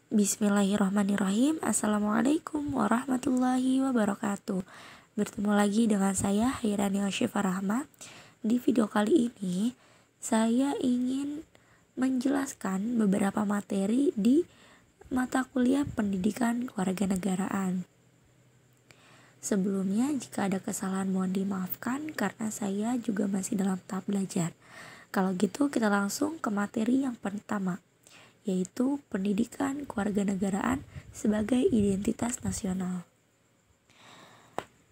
Bismillahirrahmanirrahim. Assalamualaikum warahmatullahi wabarakatuh. Bertemu lagi dengan saya Hairani Syifa Rahma. Di video kali ini saya ingin menjelaskan beberapa materi di mata kuliah pendidikan kewarganegaraan. Sebelumnya jika ada kesalahan mohon dimaafkan karena saya juga masih dalam tahap belajar. Kalau gitu kita langsung ke materi yang pertama, yaitu pendidikan kewarganegaraan sebagai identitas nasional.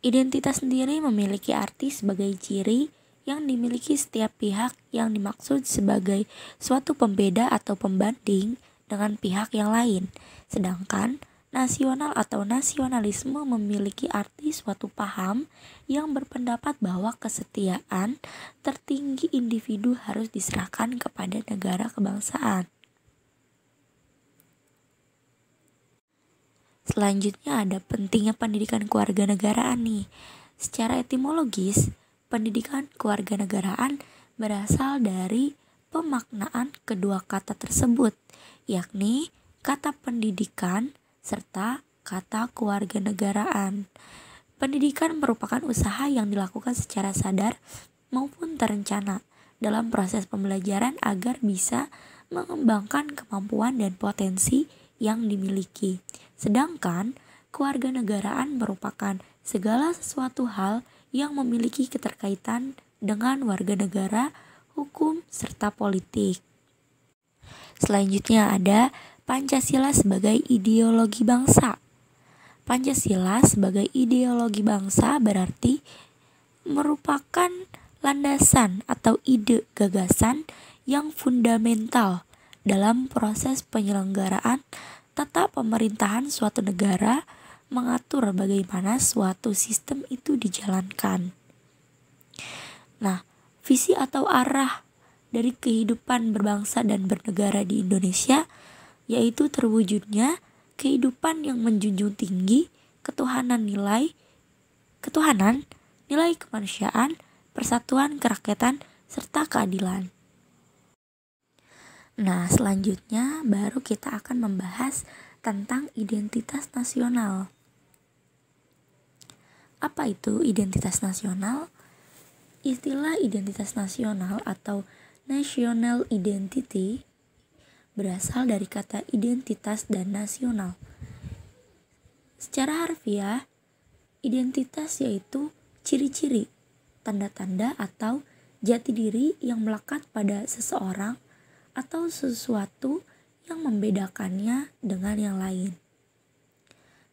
Identitas sendiri memiliki arti sebagai ciri yang dimiliki setiap pihak yang dimaksud sebagai suatu pembeda atau pembanding dengan pihak yang lain. Sedangkan nasional atau nasionalisme memiliki arti suatu paham yang berpendapat bahwa kesetiaan tertinggi individu harus diserahkan kepada negara kebangsaan. Selanjutnya ada pentingnya pendidikan kewarganegaraan nih. Secara etimologis, pendidikan kewarganegaraan berasal dari pemaknaan kedua kata tersebut, yakni kata pendidikan serta kata kewarganegaraan. Pendidikan merupakan usaha yang dilakukan secara sadar maupun terencana dalam proses pembelajaran agar bisa mengembangkan kemampuan dan potensi yang dimiliki. Sedangkan kewarganegaraan merupakan segala sesuatu hal yang memiliki keterkaitan dengan warga negara, hukum, serta politik. Selanjutnya ada Pancasila sebagai ideologi bangsa. Pancasila sebagai ideologi bangsa berarti merupakan landasan atau ide gagasan yang fundamental dalam proses penyelenggaraan tata pemerintahan suatu negara, mengatur bagaimana suatu sistem itu dijalankan. Nah, visi atau arah dari kehidupan berbangsa dan bernegara di Indonesia yaitu terwujudnya kehidupan yang menjunjung tinggi ketuhanan, nilai kemanusiaan, persatuan kerakyatan, serta keadilan. Nah, selanjutnya baru kita akan membahas tentang identitas nasional. Apa itu identitas nasional? Istilah identitas nasional atau national identity berasal dari kata identitas dan nasional. Secara harfiah, identitas yaitu ciri-ciri, tanda-tanda atau jati diri yang melekat pada seseorang atau sesuatu yang membedakannya dengan yang lain.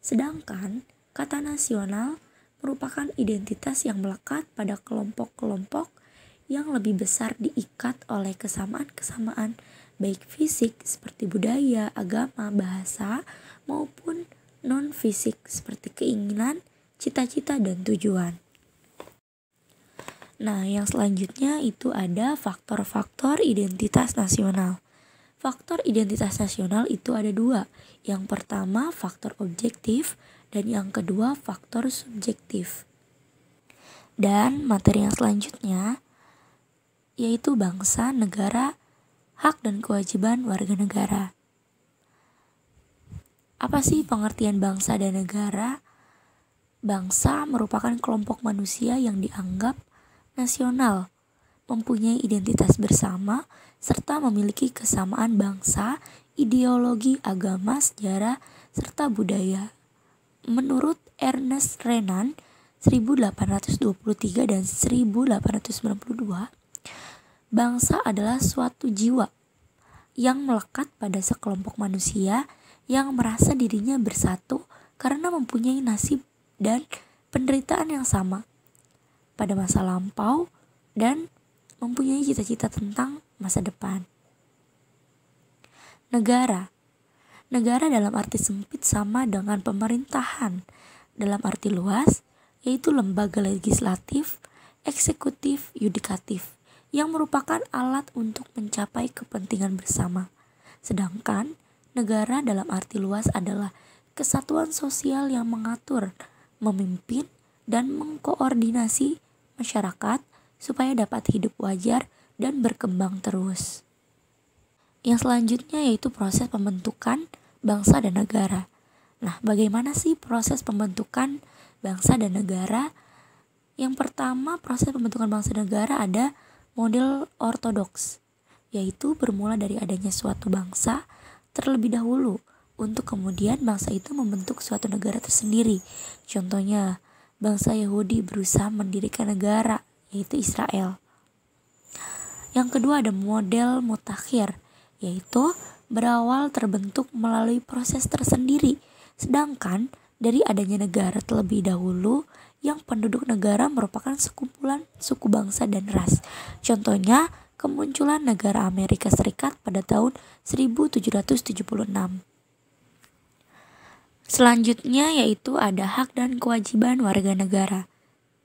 Sedangkan kata nasional merupakan identitas yang melekat pada kelompok-kelompok yang lebih besar diikat oleh kesamaan-kesamaan baik fisik seperti budaya, agama, bahasa, maupun non-fisik seperti keinginan, cita-cita, dan tujuan. Nah, yang selanjutnya itu ada faktor-faktor identitas nasional. Faktor identitas nasional itu ada dua. Yang pertama faktor objektif dan yang kedua faktor subjektif. Dan materi yang selanjutnya yaitu bangsa, negara, hak dan kewajiban warga negara. Apa sih pengertian bangsa dan negara? Bangsa merupakan kelompok manusia yang dianggap nasional, mempunyai identitas bersama, serta memiliki kesamaan bangsa, ideologi, agama, sejarah, serta budaya. Menurut Ernest Renan 1823 dan 1892, bangsa adalah suatu jiwa yang melekat pada sekelompok manusia yang merasa dirinya bersatu karena mempunyai nasib dan penderitaan yang sama pada masa lampau dan mempunyai cita-cita tentang masa depan. Negara dalam arti sempit sama dengan pemerintahan dalam arti luas, yaitu lembaga legislatif, eksekutif, yudikatif yang merupakan alat untuk mencapai kepentingan bersama. Sedangkan negara dalam arti luas adalah kesatuan sosial yang mengatur, memimpin, dan mengkoordinasi masyarakat supaya dapat hidup wajar dan berkembang terus. Yang selanjutnya yaitu proses pembentukan bangsa dan negara. Nah, bagaimana sih proses pembentukan bangsa dan negara? Yang pertama, proses pembentukan bangsa dan negara ada model ortodoks, yaitu bermula dari adanya suatu bangsa terlebih dahulu untuk kemudian bangsa itu membentuk suatu negara tersendiri. Contohnya, bangsa Yahudi berusaha mendirikan negara, yaitu Israel. Yang kedua ada model mutakhir, yaitu berawal terbentuk melalui proses tersendiri. Sedangkan dari adanya negara terlebih dahulu, yang penduduk negara merupakan sekumpulan suku bangsa dan ras. Contohnya, kemunculan negara Amerika Serikat pada tahun 1776. Selanjutnya yaitu ada hak dan kewajiban warga negara.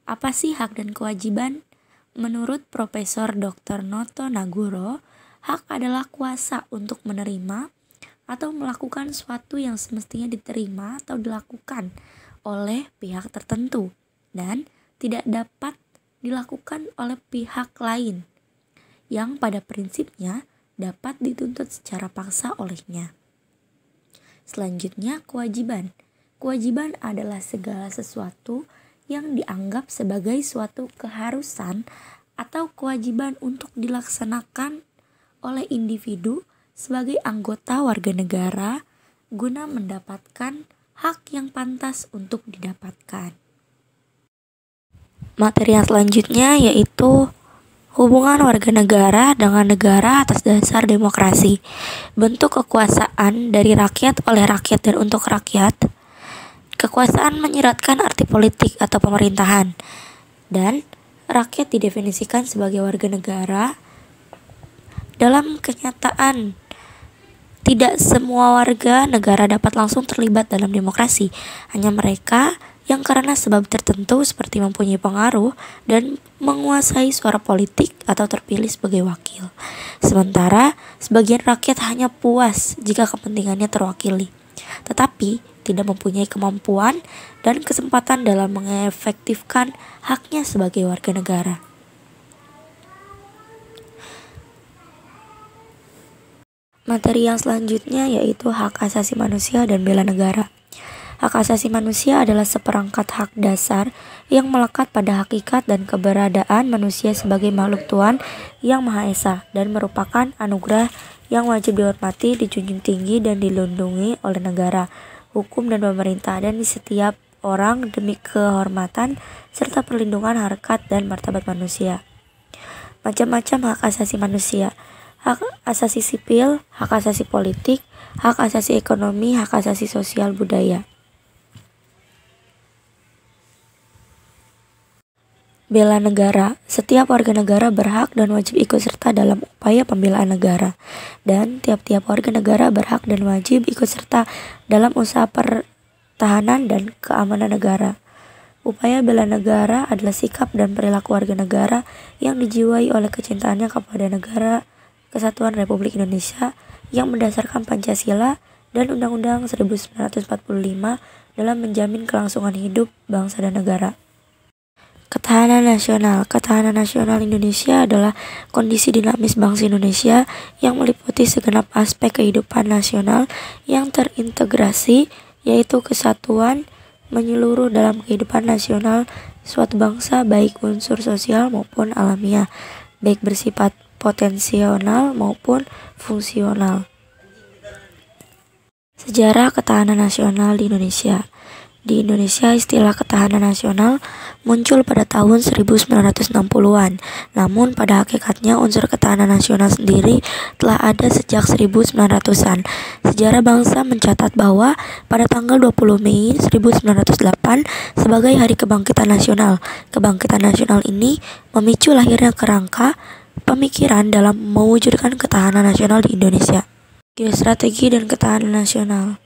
Apa sih hak dan kewajiban? Menurut Profesor Dr. Noto Nagoro, hak adalah kuasa untuk menerima atau melakukan sesuatu yang semestinya diterima atau dilakukan oleh pihak tertentu dan tidak dapat dilakukan oleh pihak lain yang pada prinsipnya dapat dituntut secara paksa olehnya. Selanjutnya, kewajiban. Kewajiban adalah segala sesuatu yang dianggap sebagai suatu keharusan atau kewajiban untuk dilaksanakan oleh individu sebagai anggota warga negara guna mendapatkan hak yang pantas untuk didapatkan. Materi yang selanjutnya yaitu hubungan warga negara dengan negara atas dasar demokrasi. Bentuk kekuasaan dari rakyat oleh rakyat dan untuk rakyat. Kekuasaan menyiratkan arti politik atau pemerintahan, dan rakyat didefinisikan sebagai warga negara. Dalam kenyataan, tidak semua warga negara dapat langsung terlibat dalam demokrasi. Hanya mereka yang karena sebab tertentu seperti mempunyai pengaruh dan menguasai suara politik atau terpilih sebagai wakil. Sementara sebagian rakyat hanya puas jika kepentingannya terwakili, tetapi tidak mempunyai kemampuan dan kesempatan dalam mengefektifkan haknya sebagai warga negara. Materi yang selanjutnya yaitu hak asasi manusia dan bela negara. Hak asasi manusia adalah seperangkat hak dasar yang melekat pada hakikat dan keberadaan manusia sebagai makhluk Tuhan yang Maha Esa dan merupakan anugerah yang wajib dihormati, dijunjung tinggi, dan dilindungi oleh negara, hukum, dan pemerintah, dan di setiap orang demi kehormatan serta perlindungan harkat dan martabat manusia. Macam-macam hak asasi manusia: hak asasi sipil, hak asasi politik, hak asasi ekonomi, hak asasi sosial budaya. Bela negara. Setiap warga negara berhak dan wajib ikut serta dalam upaya pembelaan negara, dan tiap-tiap warga negara berhak dan wajib ikut serta dalam usaha pertahanan dan keamanan negara. Upaya bela negara adalah sikap dan perilaku warga negara yang dijiwai oleh kecintaannya kepada negara Kesatuan Republik Indonesia yang mendasarkan Pancasila dan Undang-Undang 1945 dalam menjamin kelangsungan hidup bangsa dan negara. Ketahanan nasional. Ketahanan nasional Indonesia adalah kondisi dinamis bangsa Indonesia yang meliputi segenap aspek kehidupan nasional yang terintegrasi, yaitu kesatuan menyeluruh dalam kehidupan nasional suatu bangsa, baik unsur sosial maupun alamiah, baik bersifat potensional maupun fungsional. Sejarah ketahanan nasional di Indonesia. Di Indonesia, istilah ketahanan nasional muncul pada tahun 1960-an. Namun pada hakikatnya unsur ketahanan nasional sendiri telah ada sejak 1900-an. Sejarah bangsa mencatat bahwa pada tanggal 20 Mei 1908 sebagai Hari Kebangkitan Nasional. Kebangkitan nasional ini memicu lahirnya kerangka pemikiran dalam mewujudkan ketahanan nasional di Indonesia. Geostrategi dan ketahanan nasional.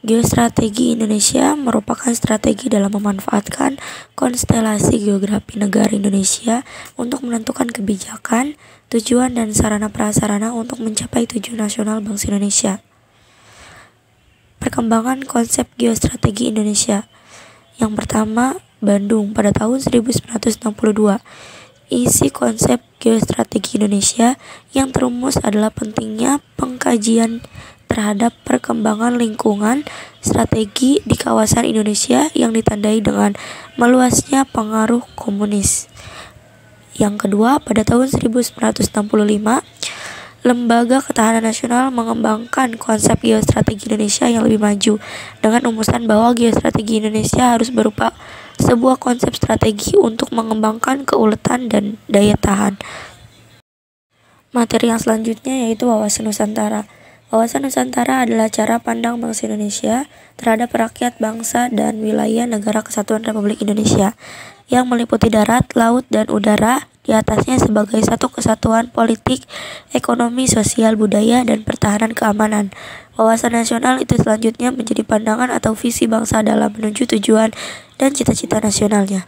Geostrategi Indonesia merupakan strategi dalam memanfaatkan konstelasi geografi negara Indonesia untuk menentukan kebijakan, tujuan, dan sarana prasarana untuk mencapai tujuan nasional bangsa Indonesia. Perkembangan konsep geostrategi Indonesia. Yang pertama, Bandung pada tahun 1962. Isi konsep geostrategi Indonesia yang terumus adalah pentingnya pengkajian terhadap perkembangan lingkungan strategi di kawasan Indonesia yang ditandai dengan meluasnya pengaruh komunis. Yang kedua, pada tahun 1965, Lembaga Ketahanan Nasional mengembangkan konsep geostrategi Indonesia yang lebih maju dengan rumusan bahwa geostrategi Indonesia harus berupa sebuah konsep strategi untuk mengembangkan keuletan dan daya tahan. Materi yang selanjutnya yaitu wawasan Nusantara. Wawasan Nusantara adalah cara pandang bangsa Indonesia terhadap rakyat bangsa dan wilayah Negara Kesatuan Republik Indonesia yang meliputi darat, laut, dan udara di atasnya sebagai satu kesatuan politik, ekonomi, sosial, budaya, dan pertahanan keamanan. Wawasan nasional itu selanjutnya menjadi pandangan atau visi bangsa dalam menuju tujuan dan cita-cita nasionalnya.